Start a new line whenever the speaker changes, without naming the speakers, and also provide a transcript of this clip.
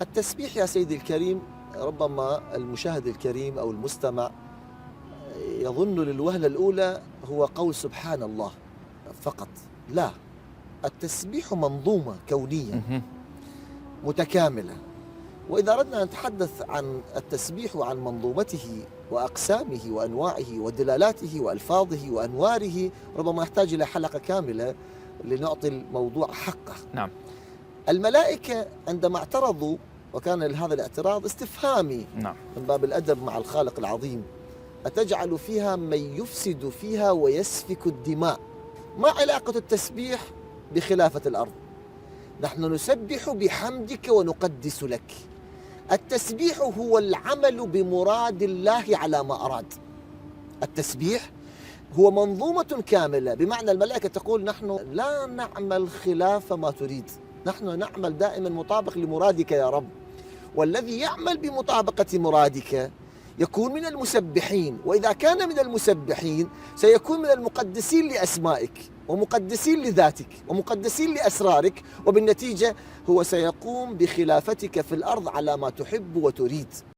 التسبيح يا سيدي الكريم، ربما المشاهد الكريم أو المستمع يظن للوهلة الأولى هو قول سبحان الله فقط. لا، التسبيح منظومة كونية
مهم.
متكاملة. وإذا أردنا أن نتحدث عن التسبيح وعن منظومته وأقسامه وأنواعه ودلالاته وألفاظه وأنواره، ربما يحتاج إلى حلقة كاملة لنعطي الموضوع حقه.
نعم.
الملائكة عندما اعترضوا، وكان لهذا الاعتراض استفهامي
نعم.
من باب الأدب مع الخالق العظيم، أتجعل فيها من يفسد فيها ويسفك الدماء؟ ما علاقة التسبيح بخلافة الأرض؟ نحن نسبح بحمدك ونقدس لك. التسبيح هو العمل بمراد الله على ما أراد. التسبيح هو منظومة كاملة، بمعنى الملائكة تقول نحن لا نعمل خلاف ما تريد، نحن نعمل دائما مطابق لمرادك يا رب، والذي يعمل بمطابقة مرادك يكون من المسبحين، وإذا كان من المسبحين سيكون من المقدسين لأسمائك ومقدسين لذاتك ومقدسين لأسرارك، وبالنتيجة هو سيقوم بخلافتك في الأرض على ما تحب وتريد.